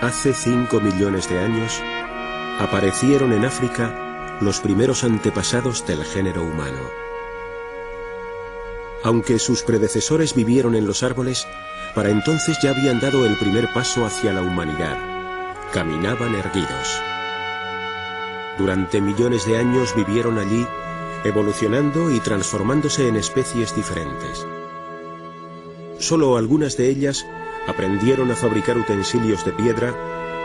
Hace 5 millones de años, aparecieron en África los primeros antepasados del género humano. Aunque sus predecesores vivieron en los árboles, para entonces ya habían dado el primer paso hacia la humanidad. Caminaban erguidos. Durante millones de años vivieron allí, evolucionando y transformándose en especies diferentes. Solo algunas de ellas aprendieron a fabricar utensilios de piedra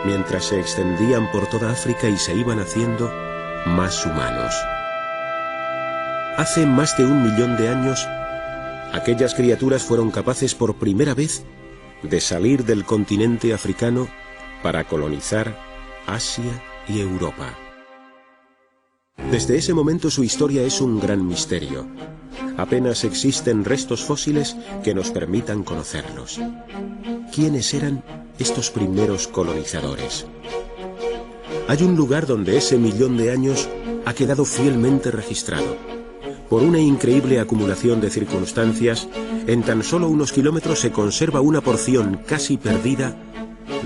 mientras se extendían por toda África y se iban haciendo más humanos. Hace más de 1 millón de años, aquellas criaturas fueron capaces por primera vez de salir del continente africano para colonizar Asia y Europa. Desde ese momento su historia es un gran misterio. Apenas existen restos fósiles que nos permitan conocerlos. ¿Quiénes eran estos primeros colonizadores? Hay un lugar donde ese 1 millón de años ha quedado fielmente registrado. Por una increíble acumulación de circunstancias, en tan solo unos kilómetros se conserva una porción casi perdida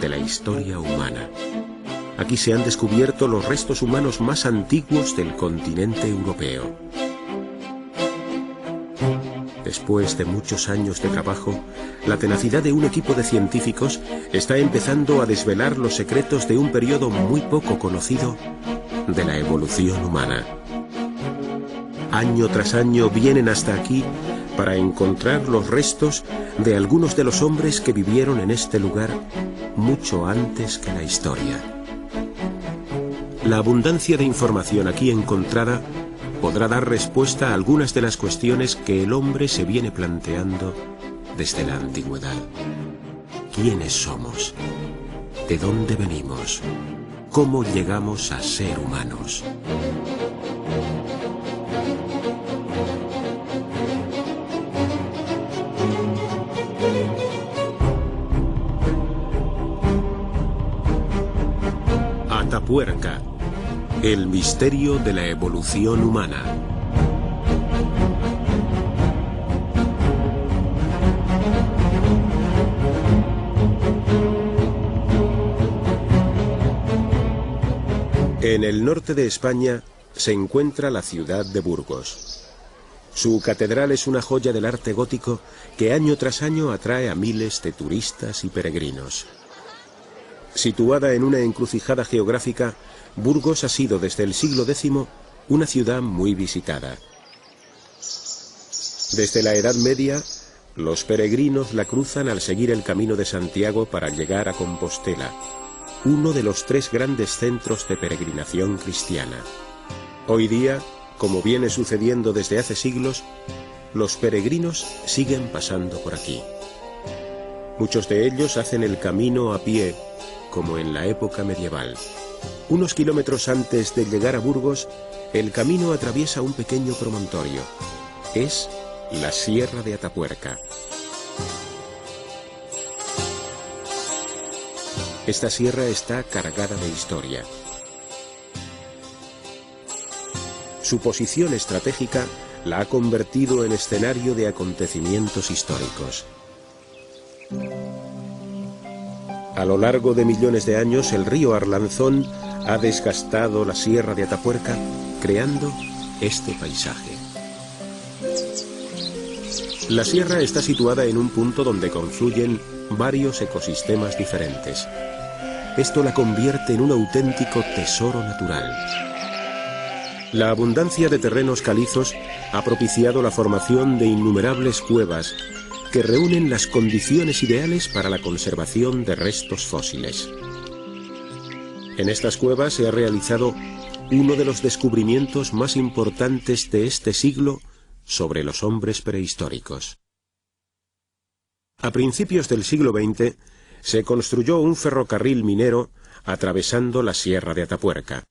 de la historia humana. Aquí se han descubierto los restos humanos más antiguos del continente europeo. Después de muchos años de trabajo, la tenacidad de un equipo de científicos está empezando a desvelar los secretos de un periodo muy poco conocido de la evolución humana. Año tras año vienen hasta aquí para encontrar los restos de algunos de los hombres que vivieron en este lugar mucho antes que la historia. La abundancia de información aquí encontrada podrá dar respuesta a algunas de las cuestiones que el hombre se viene planteando desde la antigüedad. ¿Quiénes somos? ¿De dónde venimos? ¿Cómo llegamos a ser humanos? Atapuerca, el misterio de la evolución humana. En el norte de España se encuentra la ciudad de Burgos. Su catedral es una joya del arte gótico que año tras año atrae a miles de turistas y peregrinos. Situada en una encrucijada geográfica, Burgos ha sido desde el siglo X una ciudad muy visitada. Desde la Edad Media, los peregrinos la cruzan al seguir el camino de Santiago para llegar a Compostela, uno de los 3 grandes centros de peregrinación cristiana. Hoy día, como viene sucediendo desde hace siglos, los peregrinos siguen pasando por aquí. Muchos de ellos hacen el camino a pie, como en la época medieval. Unos kilómetros antes de llegar a Burgos, el camino atraviesa un pequeño promontorio. Es la Sierra de Atapuerca. Esta sierra está cargada de historia. Su posición estratégica la ha convertido en escenario de acontecimientos históricos. A lo largo de millones de años, el río Arlanzón ha desgastado la Sierra de Atapuerca, creando este paisaje. La sierra está situada en un punto donde confluyen varios ecosistemas diferentes. Esto la convierte en un auténtico tesoro natural. La abundancia de terrenos calizos ha propiciado la formación de innumerables cuevas que reúnen las condiciones ideales para la conservación de restos fósiles. En estas cuevas se ha realizado uno de los descubrimientos más importantes de este siglo sobre los hombres prehistóricos. A principios del siglo XX se construyó un ferrocarril minero atravesando la Sierra de Atapuerca.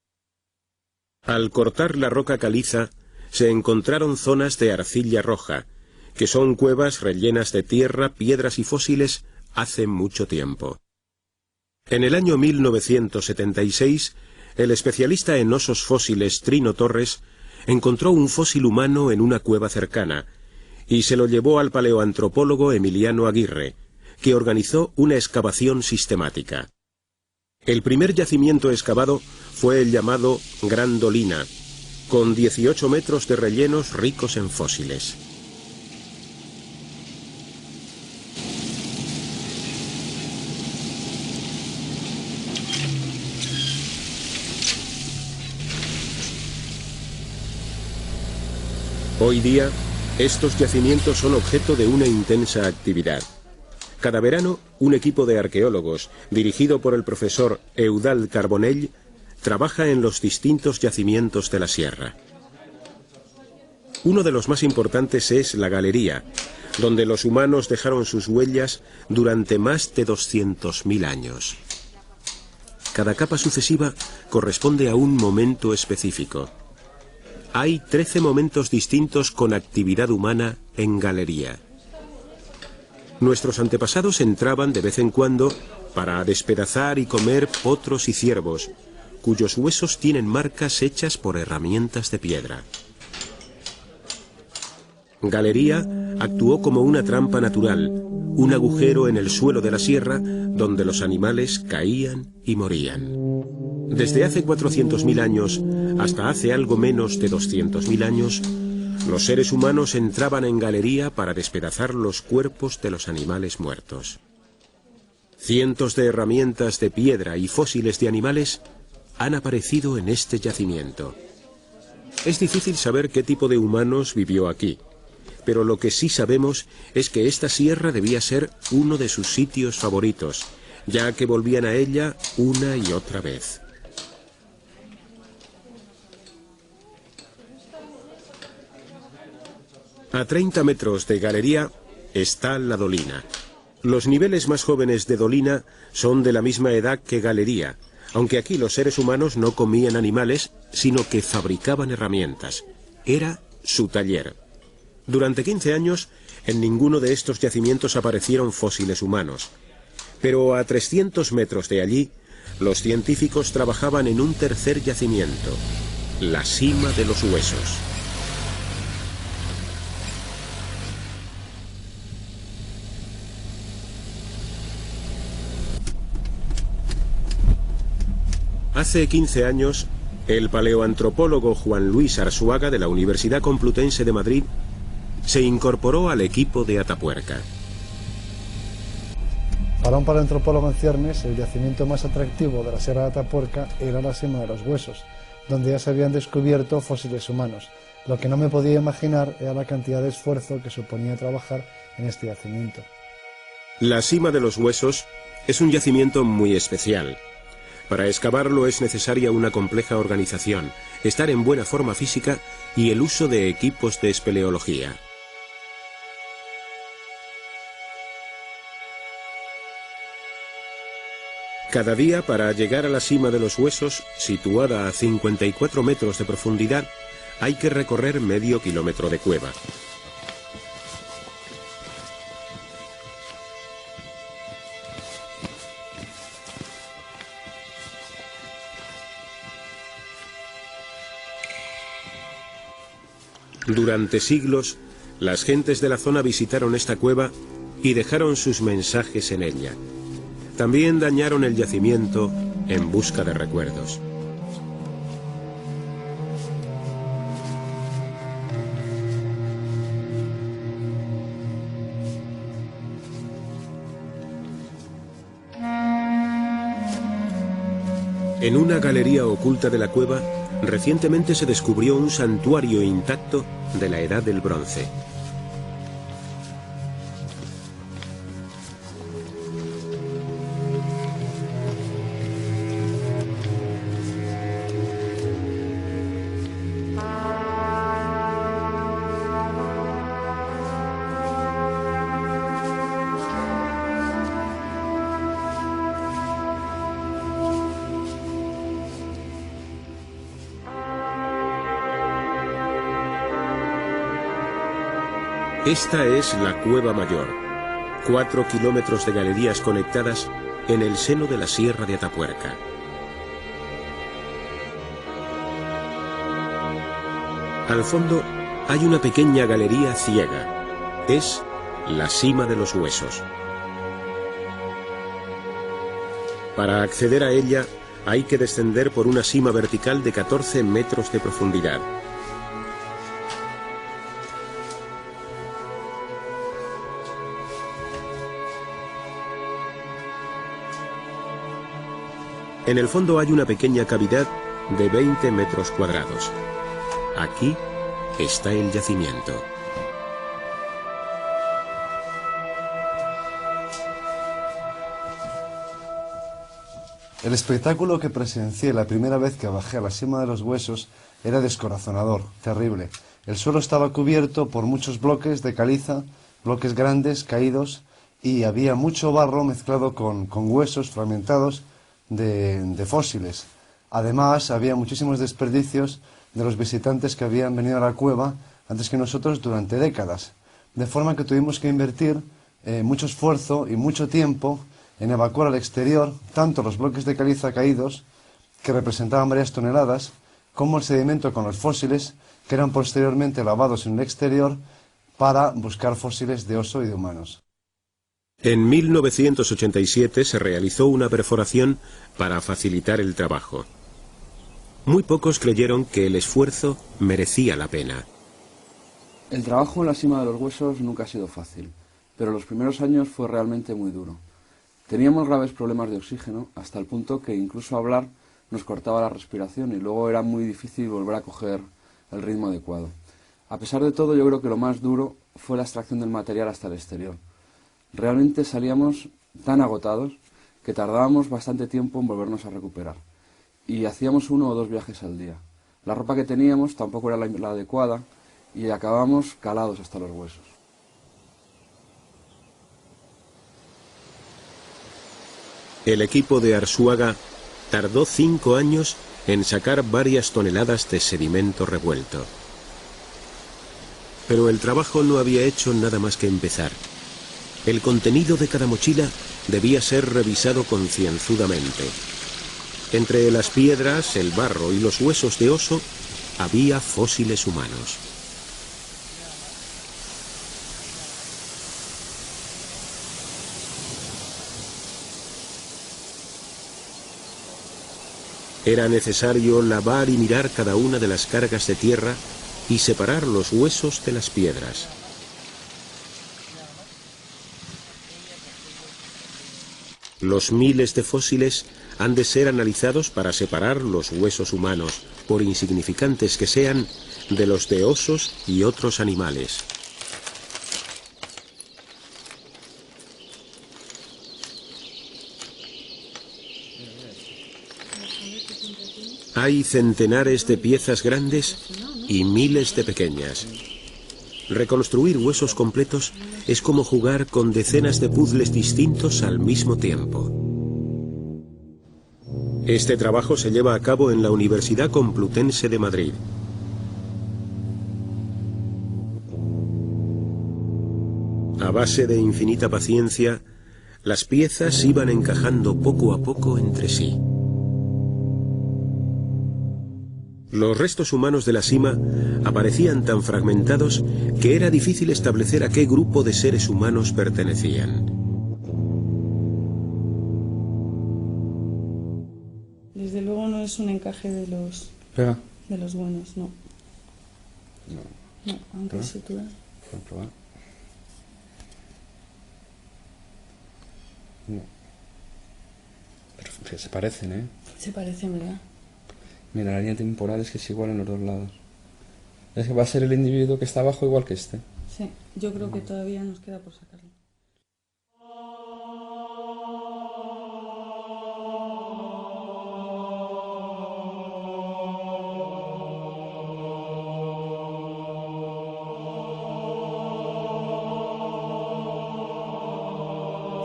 Al cortar la roca caliza, se encontraron zonas de arcilla roja, que son cuevas rellenas de tierra, piedras y fósiles hace mucho tiempo. En el año 1976, el especialista en osos fósiles Trino Torres encontró un fósil humano en una cueva cercana y se lo llevó al paleoantropólogo Emiliano Aguirre, que organizó una excavación sistemática. El primer yacimiento excavado fue el llamado Gran Dolina, con 18 metros de rellenos ricos en fósiles. Hoy día, estos yacimientos son objeto de una intensa actividad. Cada verano, un equipo de arqueólogos, dirigido por el profesor Eudald Carbonell, trabaja en los distintos yacimientos de la sierra. Uno de los más importantes es la galería, donde los humanos dejaron sus huellas durante más de 200.000 años. Cada capa sucesiva corresponde a un momento específico. Hay 13 momentos distintos con actividad humana en galería. Nuestros antepasados entraban de vez en cuando para despedazar y comer potros y ciervos, cuyos huesos tienen marcas hechas por herramientas de piedra. Galería actuó como una trampa natural, un agujero en el suelo de la sierra donde los animales caían y morían. Desde hace 400.000 años hasta hace algo menos de 200.000 años, los seres humanos entraban en galería para despedazar los cuerpos de los animales muertos. Cientos de herramientas de piedra y fósiles de animales han aparecido en este yacimiento. Es difícil saber qué tipo de humanos vivió aquí, pero lo que sí sabemos es que esta sierra debía ser uno de sus sitios favoritos, ya que volvían a ella una y otra vez. A 30 metros de galería está la Dolina. Los niveles más jóvenes de Dolina son de la misma edad que galería, aunque aquí los seres humanos no comían animales, sino que fabricaban herramientas. Era su taller. Durante 15 años, en ninguno de estos yacimientos aparecieron fósiles humanos. Pero a 300 metros de allí, los científicos trabajaban en un tercer yacimiento, la Cima de los Huesos. Hace 15 años, el paleoantropólogo Juan Luis Arzuaga de la Universidad Complutense de Madrid se incorporó al equipo de Atapuerca. Para un paleoantropólogo en ciernes, el yacimiento más atractivo de la Sierra de Atapuerca era la Cima de los Huesos, donde ya se habían descubierto fósiles humanos. Lo que no me podía imaginar era la cantidad de esfuerzo que suponía trabajar en este yacimiento. La Cima de los Huesos es un yacimiento muy especial. Para excavarlo es necesaria una compleja organización, estar en buena forma física y el uso de equipos de espeleología. Cada día, para llegar a la Cima de los Huesos, situada a 54 metros de profundidad, hay que recorrer medio kilómetro de cueva. Durante siglos, las gentes de la zona visitaron esta cueva y dejaron sus mensajes en ella. También dañaron el yacimiento en busca de recuerdos. En una galería oculta de la cueva, recientemente se descubrió un santuario intacto de la Edad del Bronce. Esta es la Cueva Mayor, 4 kilómetros de galerías conectadas en el seno de la Sierra de Atapuerca. Al fondo hay una pequeña galería ciega. Es la Cima de los Huesos. Para acceder a ella hay que descender por una sima vertical de 14 metros de profundidad. En el fondo hay una pequeña cavidad de 20 metros cuadrados. Aquí está el yacimiento. El espectáculo que presencié la primera vez que bajé a la cima de los huesos era descorazonador, terrible. El suelo estaba cubierto por muchos bloques de caliza, bloques grandes, caídos, y había mucho barro mezclado con huesos fragmentados de fósiles. Además, había muchísimos desperdicios de los visitantes que habían venido a la cueva antes que nosotros durante décadas. De forma que tuvimos que invertir mucho esfuerzo y mucho tiempo en evacuar al exterior tanto los bloques de caliza caídos, que representaban varias toneladas, como el sedimento con los fósiles, que eran posteriormente lavados en el exterior para buscar fósiles de oso y de humanos. En 1987 se realizó una perforación para facilitar el trabajo. Muy pocos creyeron que el esfuerzo merecía la pena. El trabajo en la cima de los huesos nunca ha sido fácil, pero los primeros años fue realmente muy duro. Teníamos graves problemas de oxígeno, hasta el punto que incluso hablar nos cortaba la respiración y luego era muy difícil volver a coger el ritmo adecuado. A pesar de todo, yo creo que lo más duro fue la extracción del material hasta el exterior. Realmente salíamos tan agotados que tardábamos bastante tiempo en volvernos a recuperar. Y hacíamos 1 o 2 viajes al día. La ropa que teníamos tampoco era la adecuada y acabábamos calados hasta los huesos. El equipo de Arzuaga tardó 5 años en sacar varias toneladas de sedimento revuelto. Pero el trabajo no había hecho nada más que empezar. El contenido de cada mochila debía ser revisado concienzudamente. Entre las piedras, el barro y los huesos de oso había fósiles humanos. Era necesario lavar y mirar cada una de las cargas de tierra y separar los huesos de las piedras. Los miles de fósiles han de ser analizados para separar los huesos humanos, por insignificantes que sean, de los de osos y otros animales. Hay centenares de piezas grandes y miles de pequeñas. Reconstruir huesos completos es como jugar con decenas de puzzles distintos al mismo tiempo. Este trabajo se lleva a cabo en la Universidad Complutense de Madrid. A base de infinita paciencia, las piezas iban encajando poco a poco entre sí. Los restos humanos de la cima aparecían tan fragmentados que era difícil establecer a qué grupo de seres humanos pertenecían. Desde luego no es un encaje de los buenos, no. No, aunque se tú. Probar. No. Pero se parecen, ¿eh? Se parecen, ¿verdad? Mira, la línea temporal es que es igual en los dos lados. Es que va a ser el individuo que está abajo igual que este. Sí, yo creo que todavía nos queda por sacarlo.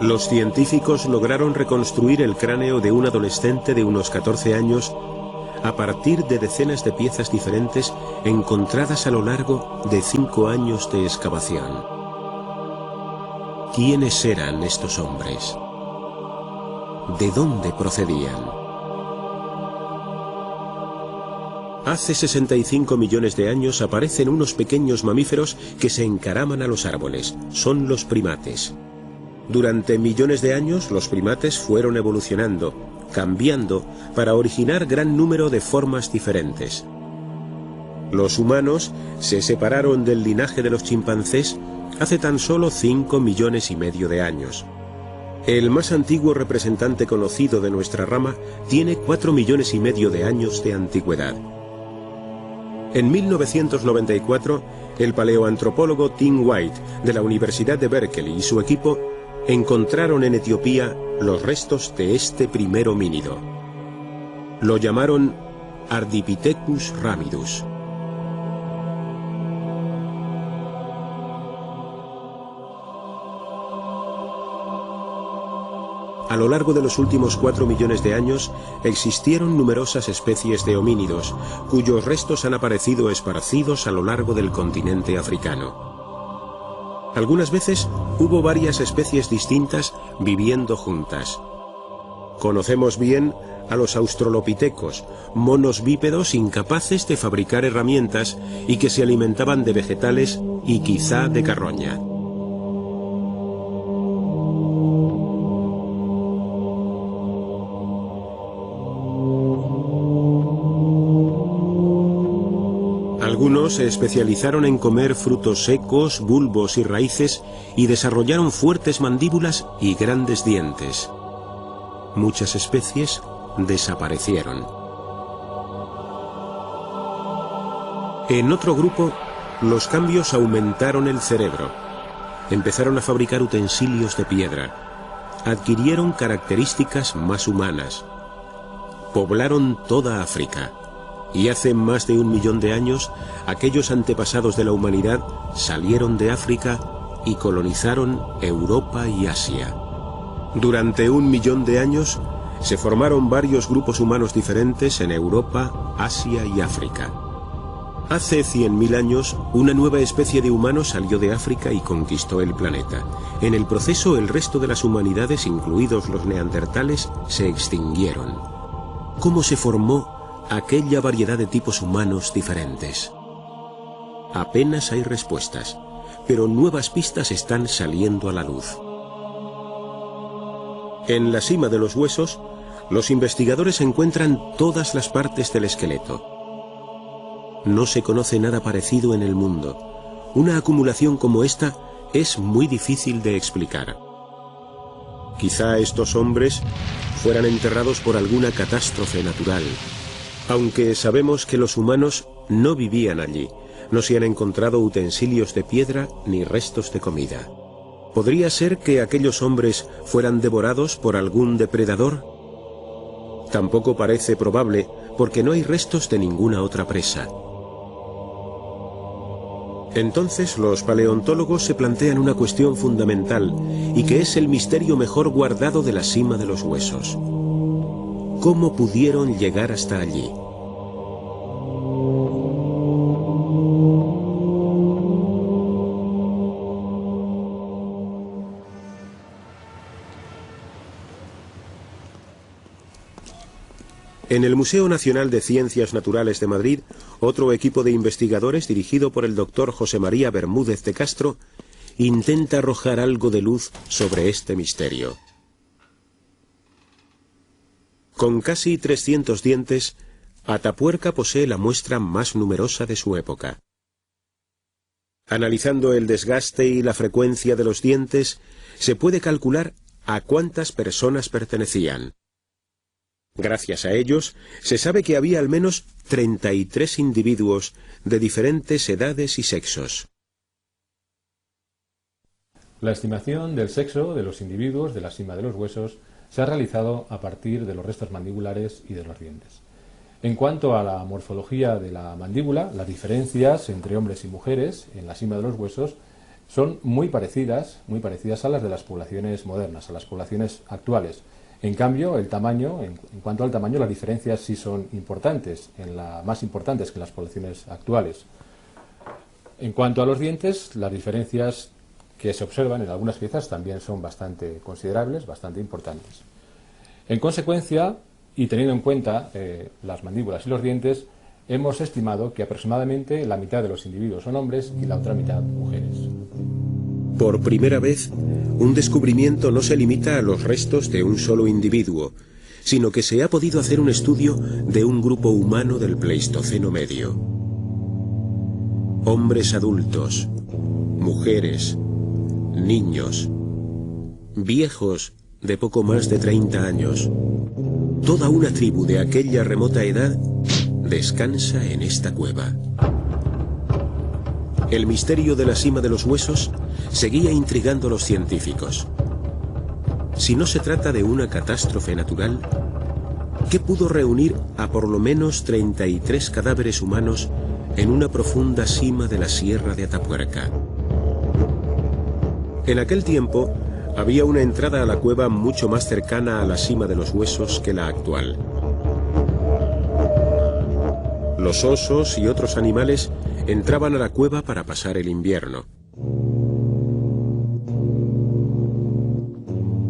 Los científicos lograron reconstruir el cráneo de un adolescente de unos 14 años a partir de decenas de piezas diferentes encontradas a lo largo de 5 años de excavación. ¿Quiénes eran estos hombres? ¿De dónde procedían? Hace 65 millones de años aparecen unos pequeños mamíferos que se encaraman a los árboles. Son los primates. Durante millones de años los primates fueron evolucionando, cambiando, para originar gran número de formas diferentes. Los humanos se separaron del linaje de los chimpancés hace tan solo 5,5 millones de años. El más antiguo representante conocido de nuestra rama tiene 4,5 millones de años de antigüedad. En 1994, el paleoantropólogo Tim White de la Universidad de Berkeley y su equipo encontraron en Etiopía los restos de este primer homínido. Lo llamaron Ardipithecus ramidus. A lo largo de los últimos 4 millones de años existieron numerosas especies de homínidos, cuyos restos han aparecido esparcidos a lo largo del continente africano. Algunas veces hubo varias especies distintas viviendo juntas. Conocemos bien a los australopitecos, monos bípedos incapaces de fabricar herramientas y que se alimentaban de vegetales y quizá de carroña. Algunos se especializaron en comer frutos secos, bulbos y raíces y desarrollaron fuertes mandíbulas y grandes dientes. Muchas especies desaparecieron. En otro grupo, los cambios aumentaron el cerebro. Empezaron a fabricar utensilios de piedra. Adquirieron características más humanas. Poblaron toda África. Y hace más de 1 millón de años, aquellos antepasados de la humanidad salieron de África y colonizaron Europa y Asia. Durante 1 millón de años, se formaron varios grupos humanos diferentes en Europa, Asia y África. Hace 100.000 años, una nueva especie de humanos salió de África y conquistó el planeta. En el proceso, el resto de las humanidades, incluidos los neandertales, se extinguieron. ¿Cómo se formó aquella variedad de tipos humanos diferentes? Apenas hay respuestas, pero nuevas pistas están saliendo a la luz. En la cima de los huesos, los investigadores encuentran todas las partes del esqueleto. No se conoce nada parecido en el mundo. Una acumulación como esta es muy difícil de explicar. Quizá estos hombres fueran enterrados por alguna catástrofe natural. Aunque sabemos que los humanos no vivían allí, no se han encontrado utensilios de piedra ni restos de comida. ¿Podría ser que aquellos hombres fueran devorados por algún depredador? Tampoco parece probable, porque no hay restos de ninguna otra presa. Entonces los paleontólogos se plantean una cuestión fundamental, y que es el misterio mejor guardado de la cima de los huesos. ¿Cómo pudieron llegar hasta allí? En el Museo Nacional de Ciencias Naturales de Madrid, otro equipo de investigadores dirigido por el doctor José María Bermúdez de Castro intenta arrojar algo de luz sobre este misterio. Con casi 300 dientes, Atapuerca posee la muestra más numerosa de su época. Analizando el desgaste y la frecuencia de los dientes, se puede calcular a cuántas personas pertenecían. Gracias a ellos, se sabe que había al menos 33 individuos de diferentes edades y sexos. La estimación del sexo de los individuos de la cima de los huesos se ha realizado a partir de los restos mandibulares y de los dientes. En cuanto a la morfología de la mandíbula, las diferencias entre hombres y mujeres en la cima de los huesos son muy parecidas a las de las poblaciones modernas, a las poblaciones actuales. En cambio, el tamaño, en cuanto al tamaño, las diferencias sí son importantes, más importantes que en las poblaciones actuales. En cuanto a los dientes, las diferencias que se observan en algunas piezas también son bastante considerables, bastante importantes. En consecuencia, y teniendo en cuenta las mandíbulas y los dientes, hemos estimado que aproximadamente la mitad de los individuos son hombres y la otra mitad mujeres. Por primera vez, un descubrimiento no se limita a los restos de un solo individuo, sino que se ha podido hacer un estudio de un grupo humano del Pleistoceno medio. Hombres adultos, mujeres, niños, viejos de poco más de 30 años. Toda una tribu de aquella remota edad descansa en esta cueva. El misterio de la cima de los huesos seguía intrigando a los científicos. Si no se trata de una catástrofe natural, ¿qué pudo reunir a por lo menos 33 cadáveres humanos en una profunda cima de la Sierra de Atapuerca? En aquel tiempo, había una entrada a la cueva mucho más cercana a la cima de los huesos que la actual. Los osos y otros animales entraban a la cueva para pasar el invierno.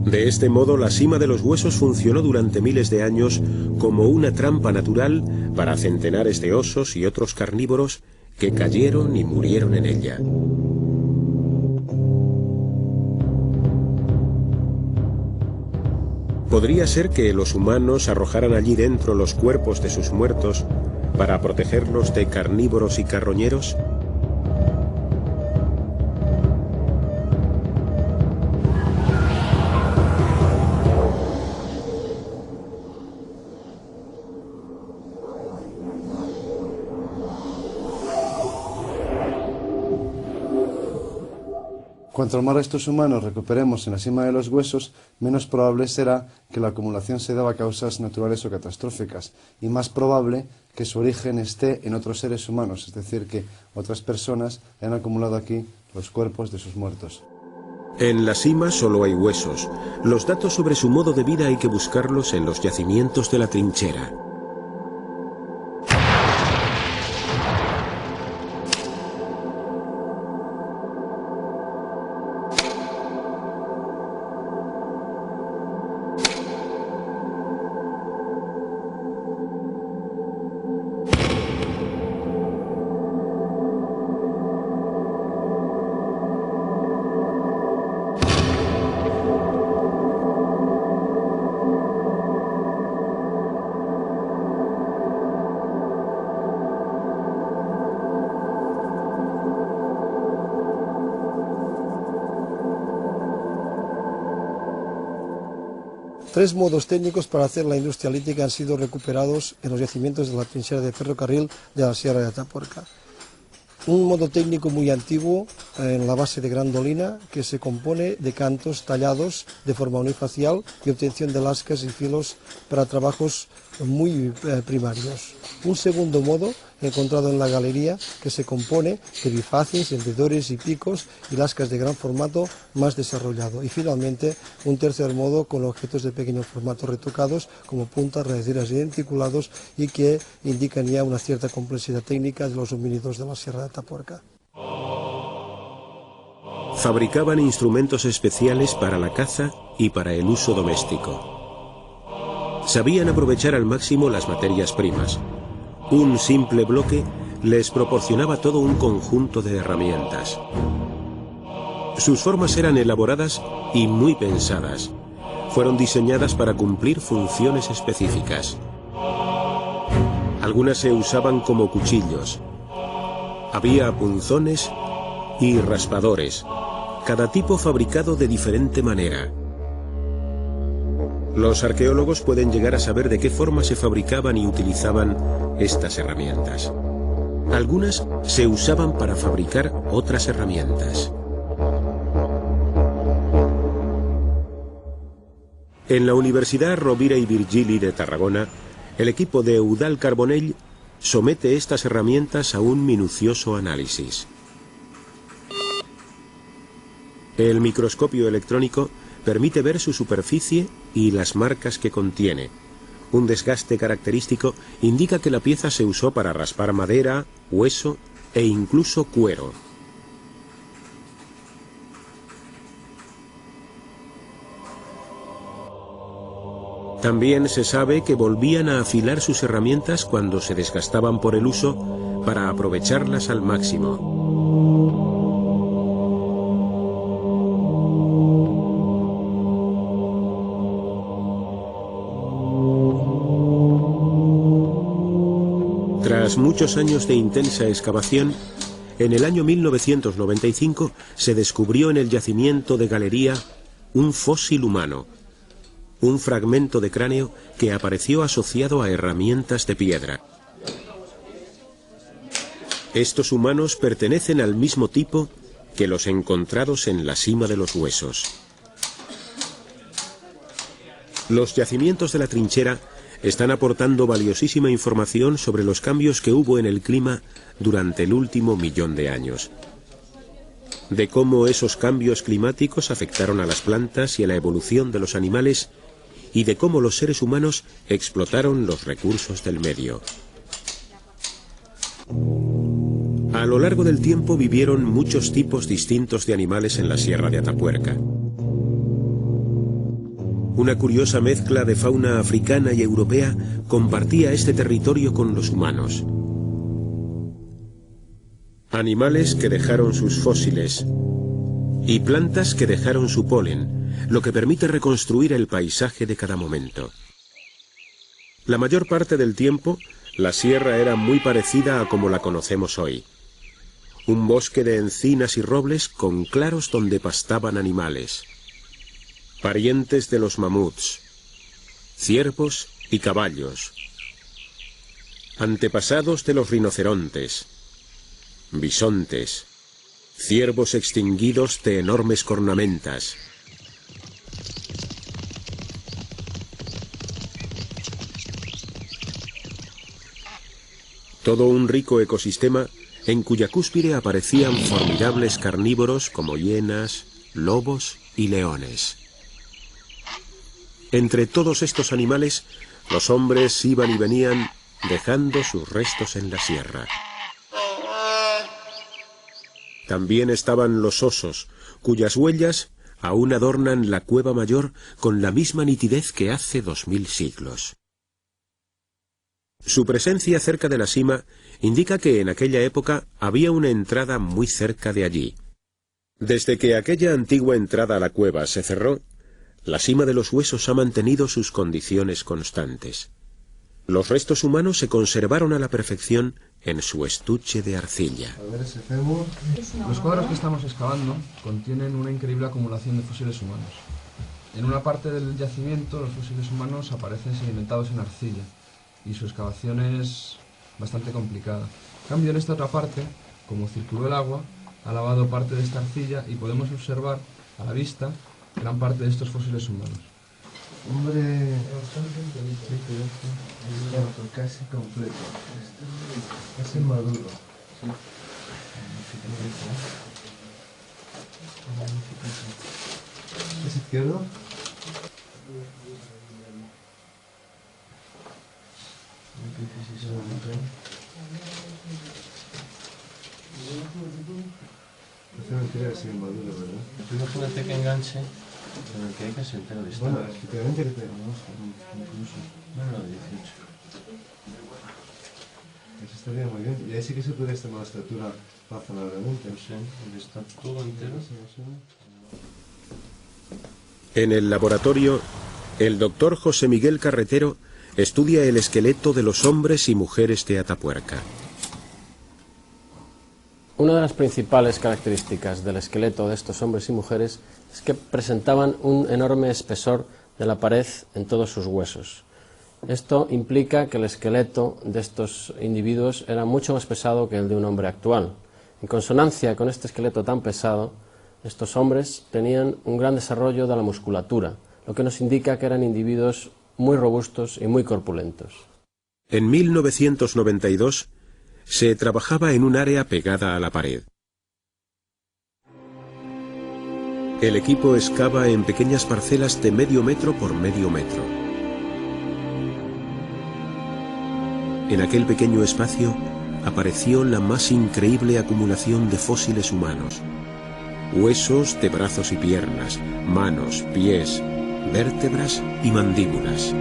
De este modo, la cima de los huesos funcionó durante miles de años como una trampa natural para centenares de osos y otros carnívoros que cayeron y murieron en ella. ¿Podría ser que los humanos arrojaran allí dentro los cuerpos de sus muertos para protegerlos de carnívoros y carroñeros? Cuanto más restos humanos recuperemos en la cima de los huesos, menos probable será que la acumulación se deba a causas naturales o catastróficas, y más probable que su origen esté en otros seres humanos, es decir, que otras personas hayan acumulado aquí los cuerpos de sus muertos. En la cima solo hay huesos. Los datos sobre su modo de vida hay que buscarlos en los yacimientos de la trinchera. Tres modos técnicos para hacer la industria lítica han sido recuperados en los yacimientos de la trinchera de ferrocarril de la Sierra de Atapuerca. Un modo técnico muy antiguo en la base de Grandolina, que se compone de cantos tallados de forma unifacial y obtención de lascas y filos para trabajos muy primarios. Un segundo modo encontrado en la galería, que se compone de bifaces, hendedores y picos y lascas de gran formato más desarrollado. Y finalmente un tercer modo con objetos de pequeño formato retocados como puntas, raíceras y denticulados, y que indican ya una cierta complejidad técnica de los homínidos de la Sierra de Atapuerca. Fabricaban instrumentos especiales para la caza y para el uso doméstico. Sabían aprovechar al máximo las materias primas. Un simple bloque les proporcionaba todo un conjunto de herramientas. Sus formas eran elaboradas y muy pensadas. Fueron diseñadas para cumplir funciones específicas. Algunas se usaban como cuchillos. Había punzones y raspadores, cada tipo fabricado de diferente manera. Los arqueólogos pueden llegar a saber de qué forma se fabricaban y utilizaban estas herramientas. Algunas se usaban para fabricar otras herramientas. En la Universidad Rovira y Virgili de Tarragona, el equipo de Eudald Carbonell somete estas herramientas a un minucioso análisis. El microscopio electrónico permite ver su superficie y las marcas que contiene. Un desgaste característico indica que la pieza se usó para raspar madera, hueso e incluso cuero. También se sabe que volvían a afilar sus herramientas cuando se desgastaban por el uso para aprovecharlas al máximo. Tras muchos años de intensa excavación, en el año 1995 se descubrió en el yacimiento de Galería un fósil humano, un fragmento de cráneo que apareció asociado a herramientas de piedra. Estos humanos pertenecen al mismo tipo que los encontrados en la cima de los huesos. Los yacimientos de la trinchera están aportando valiosísima información sobre los cambios que hubo en el clima durante el último millón de años. De cómo esos cambios climáticos afectaron a las plantas y a la evolución de los animales, y de cómo los seres humanos explotaron los recursos del medio. A lo largo del tiempo vivieron muchos tipos distintos de animales en la Sierra de Atapuerca. Una curiosa mezcla de fauna africana y europea compartía este territorio con los humanos. Animales que dejaron sus fósiles y plantas que dejaron su polen, lo que permite reconstruir el paisaje de cada momento. La mayor parte del tiempo, la sierra era muy parecida a como la conocemos hoy. Un bosque de encinas y robles con claros donde pastaban animales, parientes de los mamuts, ciervos y caballos, antepasados de los rinocerontes, bisontes, ciervos extinguidos de enormes cornamentas. Todo un rico ecosistema en cuya cúspide aparecían formidables carnívoros como hienas, lobos y leones. Entre todos estos animales, los hombres iban y venían dejando sus restos en la sierra. También estaban los osos, cuyas huellas aún adornan la cueva mayor con la misma nitidez que hace 2000 siglos. Su presencia cerca de la cima indica que en aquella época había una entrada muy cerca de allí. Desde que aquella antigua entrada a la cueva se cerró, la cima de los huesos ha mantenido sus condiciones constantes. Los restos humanos se conservaron a la perfección en su estuche de arcilla. A ver ese fémur. Los cuadros que estamos excavando contienen una increíble acumulación de fósiles humanos. En una parte del yacimiento los fósiles humanos aparecen sedimentados en arcilla y su excavación es bastante complicada. En cambio, en esta otra parte, como circuló el agua, ha lavado parte de esta arcilla y podemos observar a la vista gran parte de estos fósiles humanos. Hombre, casi completo, casi maduro. ¿Es izquierdo? Parece mentira que sea inmaduro, ¿verdad? Imagínate que enganche en el que hay casi entero de bueno, efectivamente que tenemos. Incluso. Bueno, 18. Eso estaría muy bien. Y ahí sí que se puede estimar la estatura razonablemente. No sé, está todo entero. En el laboratorio, el doctor José Miguel Carretero estudia el esqueleto de los hombres y mujeres de Atapuerca. Una de las principales características del esqueleto de estos hombres y mujeres es que presentaban un enorme espesor de la pared en todos sus huesos. Esto implica que el esqueleto de estos individuos era mucho más pesado que el de un hombre actual. En consonancia con este esqueleto tan pesado, estos hombres tenían un gran desarrollo de la musculatura, lo que nos indica que eran individuos muy robustos y muy corpulentos. En 1992 se trabajaba en un área pegada a la pared. El equipo excava en pequeñas parcelas de medio metro por medio metro. En aquel pequeño espacio apareció la más increíble acumulación de fósiles humanos. Huesos de brazos y piernas, manos, pies, vértebras y mandíbulas.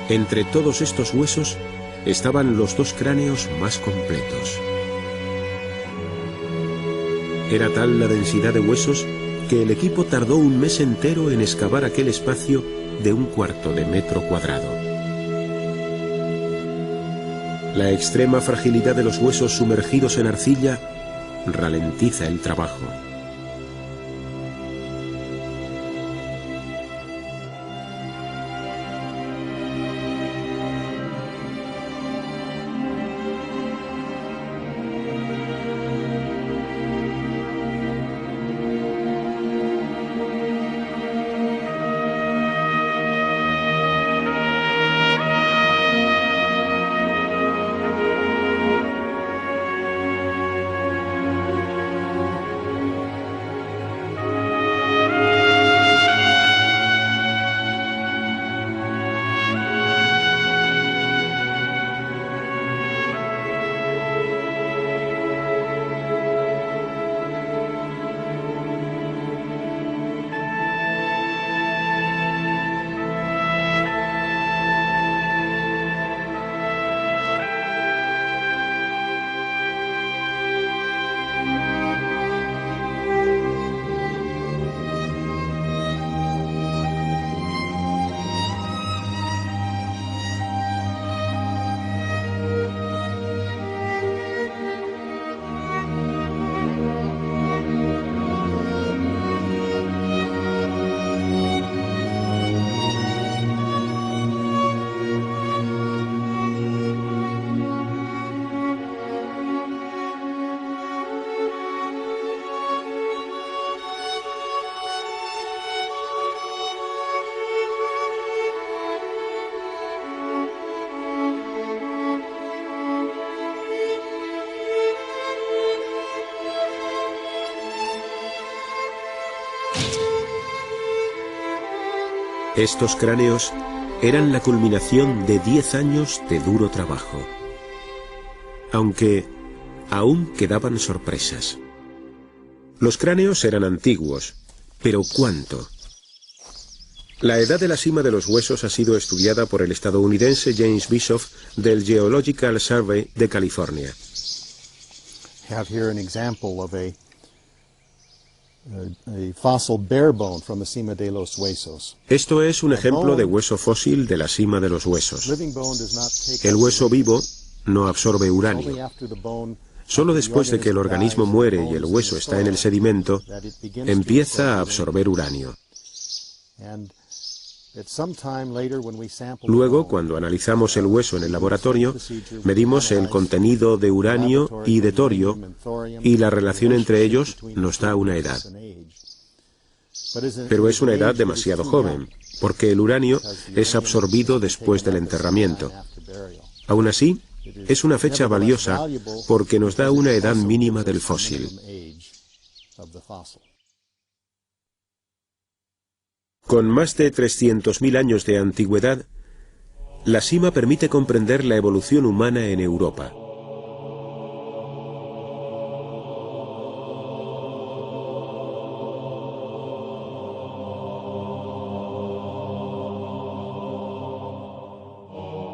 Entre todos estos huesos estaban los dos cráneos más completos. Era tal la densidad de huesos que el equipo tardó un mes entero en excavar aquel espacio de 1/4 metro cuadrado. La extrema fragilidad de los huesos sumergidos en arcilla ralentiza el trabajo. Estos cráneos eran la culminación de 10 años de duro trabajo. Aunque aún quedaban sorpresas. Los cráneos eran antiguos, pero ¿cuánto? La edad de la cima de los huesos ha sido estudiada por el estadounidense James Bischoff del Geological Survey de California. Have here an example of a fossil bare bone from the cima de los huesos. Esto es un ejemplo de hueso fósil de la cima de los huesos. El hueso vivo no absorbe uranio. Solo después de que el organismo muere y el hueso está en el sedimento, empieza a absorber uranio. Luego, cuando analizamos el hueso en el laboratorio, medimos el contenido de uranio y de torio, y la relación entre ellos nos da una edad. Pero es una edad demasiado joven, porque el uranio es absorbido después del enterramiento. Aún así, es una fecha valiosa porque nos da una edad mínima del fósil. Con más de 300.000 años de antigüedad, la sima permite comprender la evolución humana en Europa.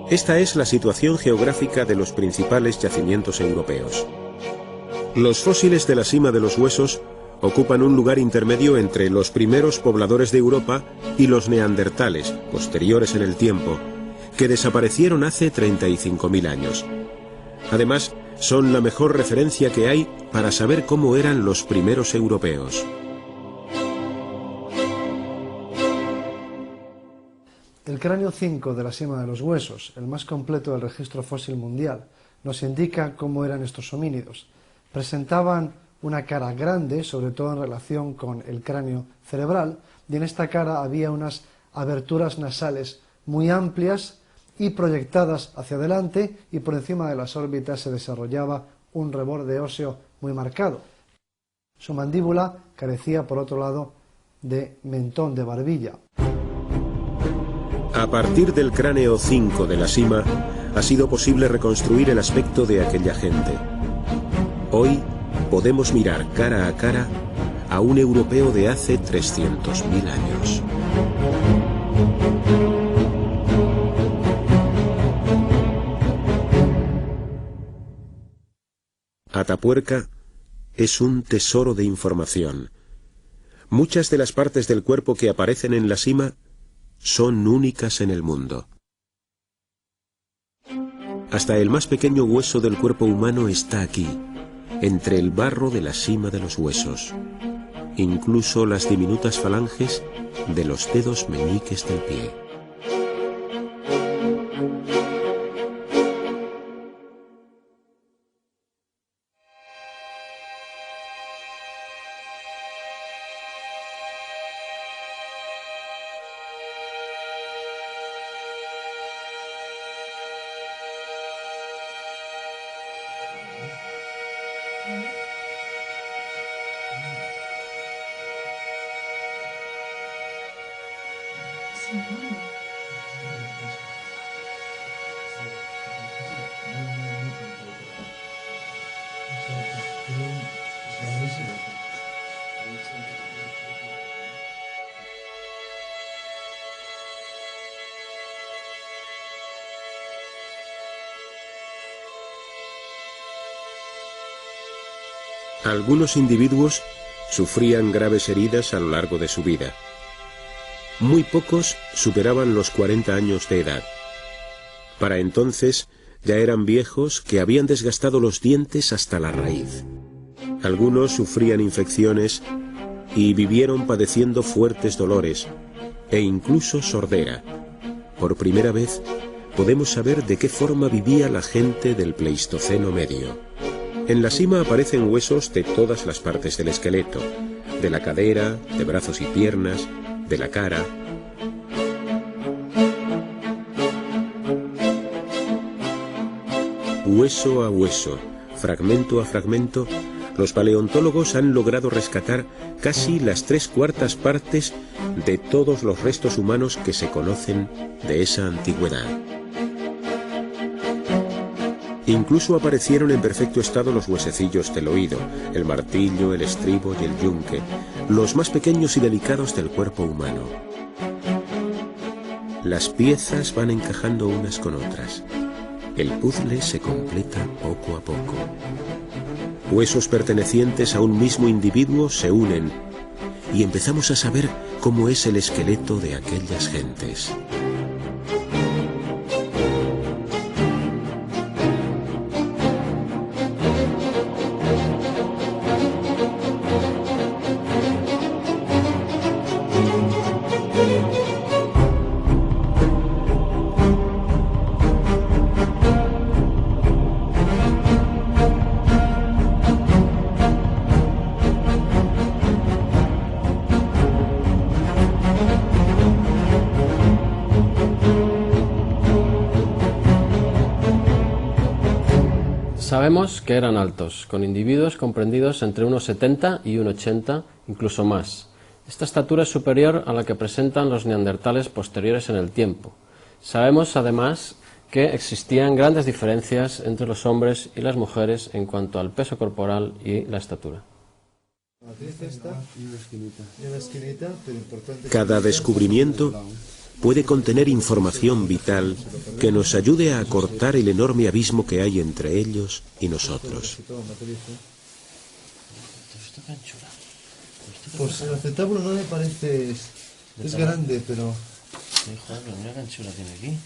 Esta es la situación geográfica de los principales yacimientos europeos. Los fósiles de la cima de los huesos ocupan un lugar intermedio entre los primeros pobladores de Europa y los neandertales, posteriores en el tiempo, que desaparecieron hace 35.000 años. Además, son la mejor referencia que hay para saber cómo eran los primeros europeos. El cráneo 5 de la cima de los huesos, el más completo del registro fósil mundial, nos indica cómo eran estos homínidos. Presentaban una cara grande, sobre todo en relación con el cráneo cerebral, y en esta cara había unas aberturas nasales muy amplias y proyectadas hacia adelante, y por encima de las órbitas se desarrollaba un reborde óseo muy marcado. Su mandíbula carecía, por otro lado, de mentón de barbilla. A partir del cráneo 5 de la cima, ha sido posible reconstruir el aspecto de aquella gente. Hoy podemos mirar cara a cara a un europeo de hace 300.000 años. Atapuerca es un tesoro de información, Muchas de las partes del cuerpo que aparecen en la sima son únicas en el mundo. Hasta el más pequeño hueso del cuerpo humano está aquí, entre el barro de la sima de los huesos. Incluso las diminutas falanges de los dedos meñiques del pie. Algunos individuos sufrían graves heridas a lo largo de su vida. Muy pocos superaban los 40 años de edad. Para entonces ya eran viejos que habían desgastado los dientes hasta la raíz. Algunos sufrían infecciones y vivieron padeciendo fuertes dolores e incluso sordera. Por primera vez podemos saber de qué forma vivía la gente del Pleistoceno medio. En la sima aparecen huesos de todas las partes del esqueleto, de la cadera, de brazos y piernas, de la cara. Hueso a hueso, fragmento a fragmento, los paleontólogos han logrado rescatar casi las 3/4 partes de todos los restos humanos que se conocen de esa antigüedad. Incluso aparecieron en perfecto estado los huesecillos del oído, el martillo, el estribo y el yunque, los más pequeños y delicados del cuerpo humano. Las piezas van encajando unas con otras. El puzzle se completa poco a poco. Huesos pertenecientes a un mismo individuo se unen y empezamos a saber cómo es el esqueleto de aquellas gentes. Sabemos que eran altos, con individuos comprendidos entre 1,70 y 1,80, incluso más. Esta estatura es superior a la que presentan los neandertales posteriores en el tiempo. Sabemos además que existían grandes diferencias entre los hombres y las mujeres en cuanto al peso corporal y la estatura. Cada descubrimiento puede contener información vital que nos ayude a acortar el enorme abismo que hay entre ellos y nosotros. Pues el acetábulo no me parece... es grande, pero... Mira qué anchura tiene aquí.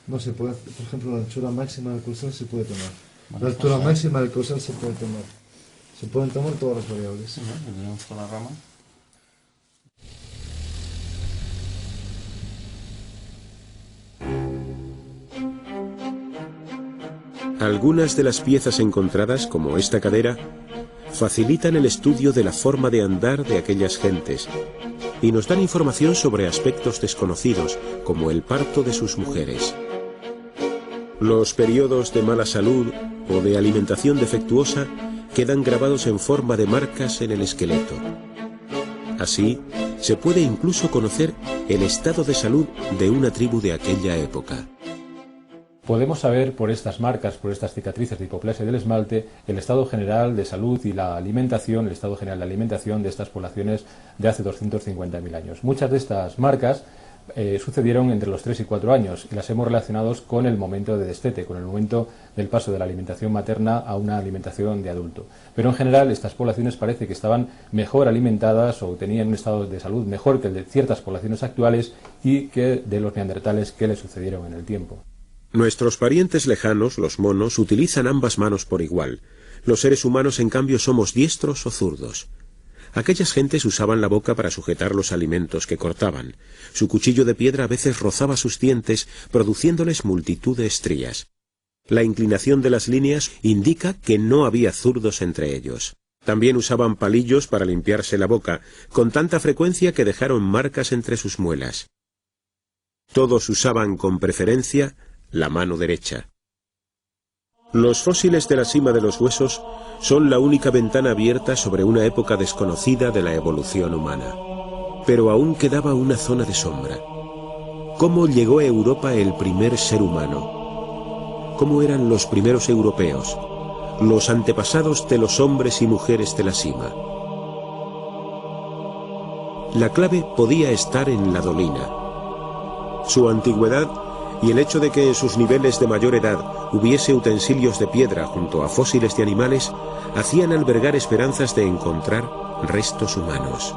No se puede, por ejemplo, la anchura máxima del corsal se puede tomar. La altura máxima del corsal se puede tomar. Se pueden tomar todas las variables. Tenemos con la rama. Algunas de las piezas encontradas, como esta cadera, facilitan el estudio de la forma de andar de aquellas gentes y nos dan información sobre aspectos desconocidos, como el parto de sus mujeres. Los periodos de mala salud o de alimentación defectuosa quedan grabados en forma de marcas en el esqueleto. Así, se puede incluso conocer el estado de salud de una tribu de aquella época. Podemos saber por estas marcas, por estas cicatrices de hipoplasia del esmalte, el estado general de salud y la alimentación, el estado general de alimentación de estas poblaciones de hace 250.000 años. Muchas de estas marcas sucedieron entre los 3 y 4 años y las hemos relacionado con el momento de destete, con el momento del paso de la alimentación materna a una alimentación de adulto. Pero en general estas poblaciones parece que estaban mejor alimentadas o tenían un estado de salud mejor que el de ciertas poblaciones actuales y que de los neandertales que le sucedieron en el tiempo. Nuestros parientes lejanos, los monos, utilizan ambas manos por igual. Los seres humanos, en cambio, somos diestros o zurdos. Aquellas gentes usaban la boca para sujetar los alimentos que cortaban. Su cuchillo de piedra a veces rozaba sus dientes, produciéndoles multitud de estrías. La inclinación de las líneas indica que no había zurdos entre ellos. También usaban palillos para limpiarse la boca, con tanta frecuencia que dejaron marcas entre sus muelas. Todos usaban con preferencia la mano derecha. Los fósiles de la cima de los huesos son la única ventana abierta sobre una época desconocida de la evolución humana. Pero aún quedaba una zona de sombra. ¿Cómo llegó a Europa el primer ser humano? ¿Cómo eran los primeros europeos, los antepasados de los hombres y mujeres de la cima? La clave podía estar en la dolina. Su antigüedad y el hecho de que en sus niveles de mayor edad hubiese utensilios de piedra junto a fósiles de animales hacían albergar esperanzas de encontrar restos humanos.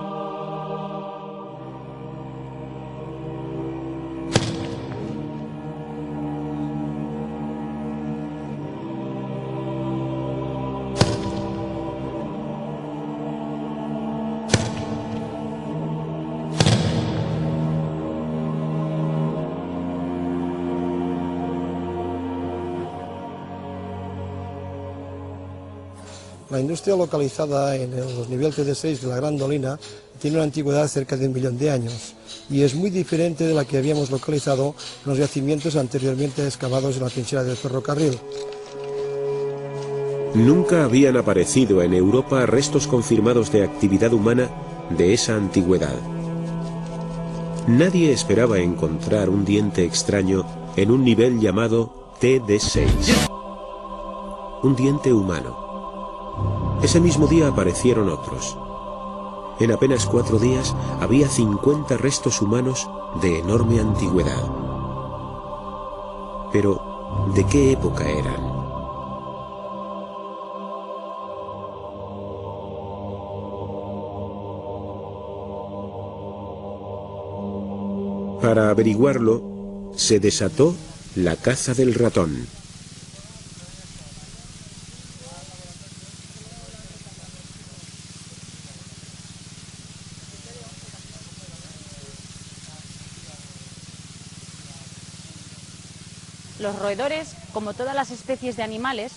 La industria localizada en los niveles TD6 de la Gran Dolina tiene una antigüedad de cerca de 1 millón de años y es muy diferente de la que habíamos localizado en los yacimientos anteriormente excavados en la trinchera del ferrocarril. Nunca habían aparecido en Europa restos confirmados de actividad humana de esa antigüedad. Nadie esperaba encontrar un diente extraño en un nivel llamado TD6. Un diente humano. Ese mismo día aparecieron otros. En apenas 4 días había 50 restos humanos de enorme antigüedad. Pero, ¿de qué época eran? Para averiguarlo, se desató la caza del ratón. Los roedores, como todas las especies de animales,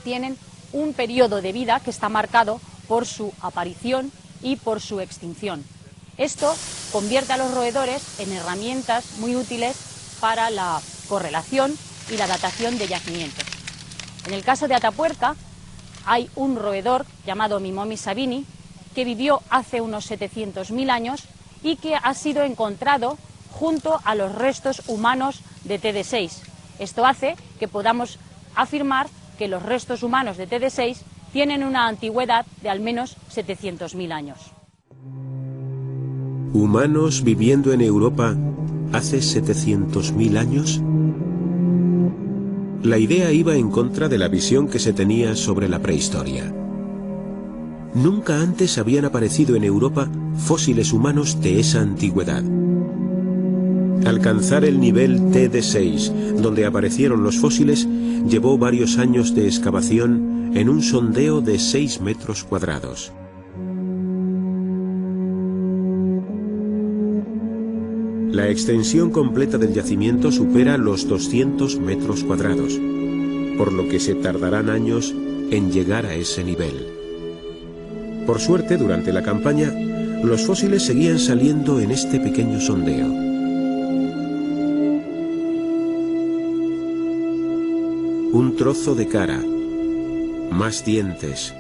tienen un periodo de vida que está marcado por su aparición y por su extinción. Esto convierte a los roedores en herramientas muy útiles para la correlación y la datación de yacimientos. En el caso de Atapuerca hay un roedor llamado Mimomis sabini que vivió hace unos 700.000 años y que ha sido encontrado junto a los restos humanos de TD6. Esto hace que podamos afirmar que los restos humanos de TD6 tienen una antigüedad de al menos 700.000 años. ¿Humanos viviendo en Europa hace 700.000 años? La idea iba en contra de la visión que se tenía sobre la prehistoria. Nunca antes habían aparecido en Europa fósiles humanos de esa antigüedad. Alcanzar el nivel TD6, donde aparecieron los fósiles, llevó varios años de excavación en un sondeo de 6 metros cuadrados. La extensión completa del yacimiento supera los 200 metros cuadrados, por lo que se tardarán años en llegar a ese nivel. Por suerte, durante la campaña, los fósiles seguían saliendo en este pequeño sondeo. Un trozo de cara, más dientes.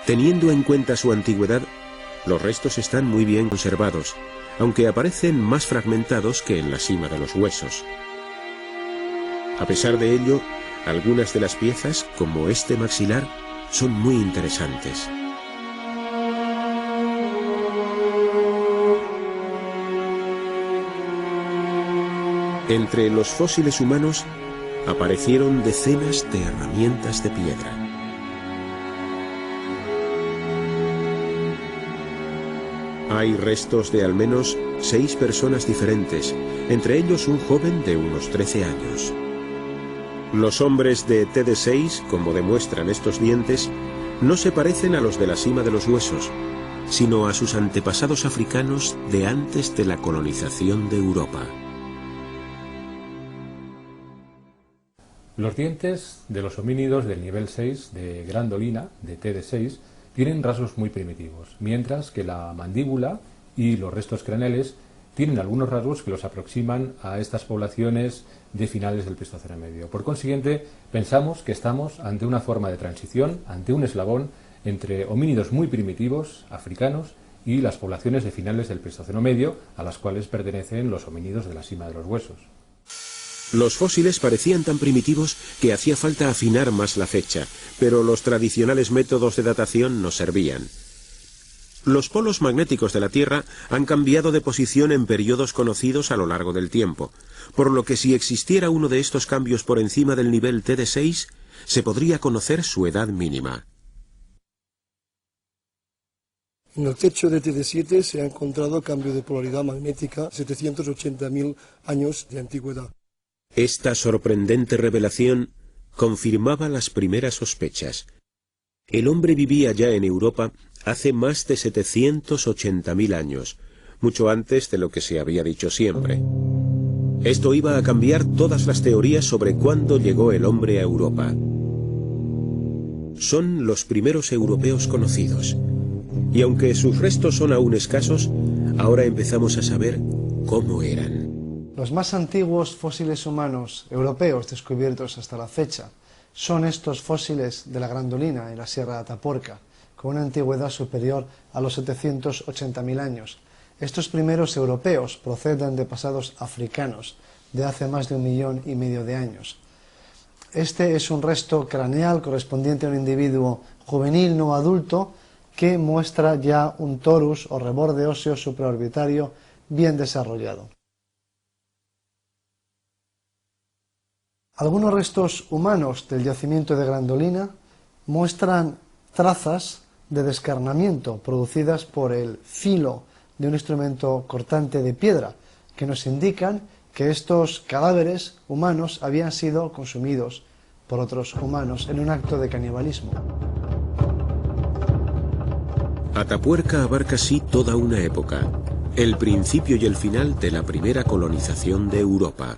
Teniendo en cuenta su antigüedad, los restos están muy bien conservados, aunque aparecen más fragmentados que en la cima de los huesos. A pesar de ello, algunas de las piezas, como este maxilar, son muy interesantes. Entre los fósiles humanos aparecieron decenas de herramientas de piedra. Hay restos de al menos 6 personas diferentes, entre ellos un joven de unos 13 años. Los hombres de TD6, como demuestran estos dientes, no se parecen a los de la cima de los huesos, sino a sus antepasados africanos de antes de la colonización de Europa. Los dientes de los homínidos del nivel 6 de Grandolina, de TD6, tienen rasgos muy primitivos, mientras que la mandíbula y los restos craneales tienen algunos rasgos que los aproximan a estas poblaciones de finales del Pleistoceno medio. Por consiguiente, pensamos que estamos ante una forma de transición, ante un eslabón entre homínidos muy primitivos, africanos, y las poblaciones de finales del Pleistoceno medio, a las cuales pertenecen los homínidos de la cima de los huesos. Los fósiles parecían tan primitivos que hacía falta afinar más la fecha, pero los tradicionales métodos de datación no servían. Los polos magnéticos de la Tierra han cambiado de posición en periodos conocidos a lo largo del tiempo, por lo que si existiera uno de estos cambios por encima del nivel TD6, se podría conocer su edad mínima. En el techo de TD7 se ha encontrado cambio de polaridad magnética 780.000 años de antigüedad. Esta sorprendente revelación confirmaba las primeras sospechas. El hombre vivía ya en Europa hace más de 780.000 años, mucho antes de lo que se había dicho siempre. Esto iba a cambiar todas las teorías sobre cuándo llegó el hombre a Europa. Son los primeros europeos conocidos, y aunque sus restos son aún escasos, ahora empezamos a saber cómo eran. Los más antiguos fósiles humanos europeos descubiertos hasta la fecha son estos fósiles de la Grandolina en la Sierra de Atapuerca, con una antigüedad superior a los 780.000 años. Estos primeros europeos proceden de pasados africanos de hace más de 1,5 millones de años. Este es un resto craneal correspondiente a un individuo juvenil no adulto que muestra ya un torus o reborde óseo supraorbitario bien desarrollado. Algunos restos humanos del yacimiento de Grandolina muestran trazas de descarnamiento producidas por el filo de un instrumento cortante de piedra, que nos indican que estos cadáveres humanos habían sido consumidos por otros humanos en un acto de canibalismo. Atapuerca abarca así toda una época, el principio y el final de la primera colonización de Europa.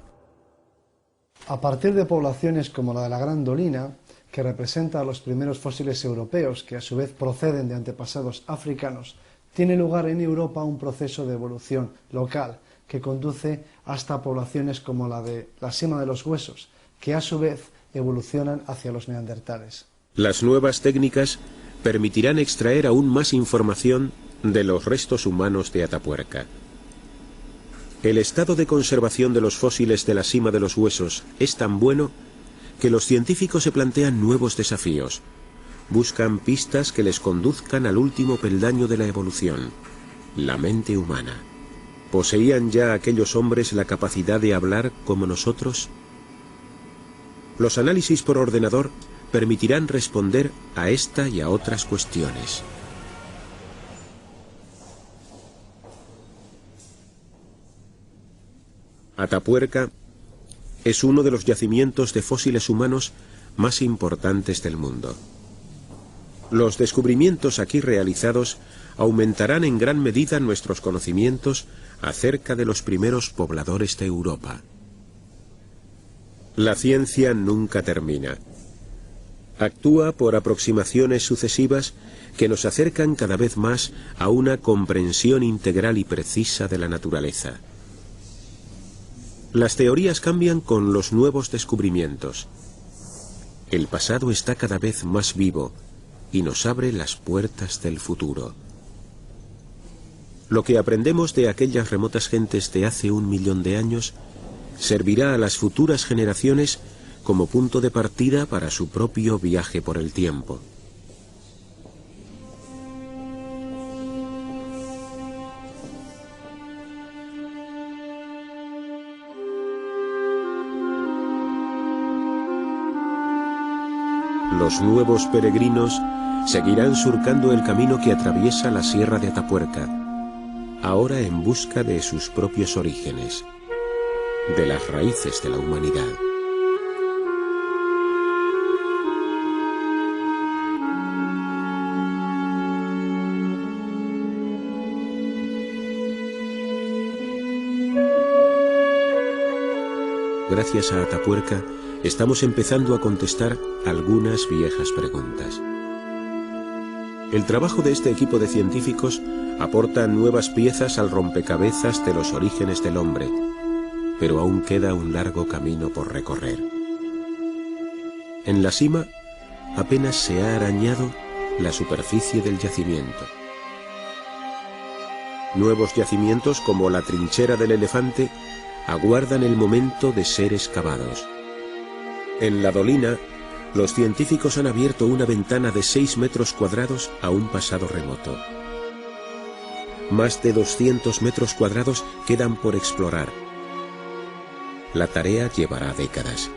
A partir de poblaciones como la de la Grandolina, que representa a los primeros fósiles europeos que a su vez proceden de antepasados africanos, tiene lugar en Europa un proceso de evolución local que conduce hasta poblaciones como la de la cima de los huesos, que a su vez evolucionan hacia los neandertales. Las nuevas técnicas permitirán extraer aún más información de los restos humanos de Atapuerca. El estado de conservación de los fósiles de la cima de los huesos es tan bueno que los científicos se plantean nuevos desafíos. Buscan pistas que les conduzcan al último peldaño de la evolución, la mente humana. ¿Poseían ya aquellos hombres la capacidad de hablar como nosotros? Los análisis por ordenador permitirán responder a esta y a otras cuestiones. Atapuerca es uno de los yacimientos de fósiles humanos más importantes del mundo. Los descubrimientos aquí realizados aumentarán en gran medida nuestros conocimientos acerca de los primeros pobladores de Europa. La ciencia nunca termina. Actúa por aproximaciones sucesivas que nos acercan cada vez más a una comprensión integral y precisa de la naturaleza. Las teorías cambian con los nuevos descubrimientos. El pasado está cada vez más vivo y nos abre las puertas del futuro. Lo que aprendemos de aquellas remotas gentes de hace 1 millón de años servirá a las futuras generaciones como punto de partida para su propio viaje por el tiempo. los nuevos peregrinos seguirán surcando el camino que atraviesa la Sierra de Atapuerca, ahora en busca de sus propios orígenes, de las raíces de la humanidad. Gracias a Atapuerca, estamos empezando a contestar algunas viejas preguntas. El trabajo de este equipo de científicos aporta nuevas piezas al rompecabezas de los orígenes del hombre, pero aún queda un largo camino por recorrer. En la cima apenas se ha arañado la superficie del yacimiento. Nuevos yacimientos como la Trinchera del Elefante aguardan el momento de ser excavados. En la Dolina, los científicos han abierto una ventana de 6 metros cuadrados a un pasado remoto. Más de 200 metros cuadrados quedan por explorar. La tarea llevará décadas.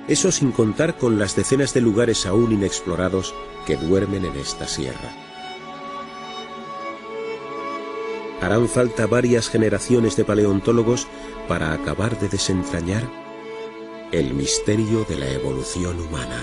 Eso sin contar con las decenas de lugares aún inexplorados que duermen en esta sierra. Harán falta varias generaciones de paleontólogos para acabar de desentrañar el misterio de la evolución humana.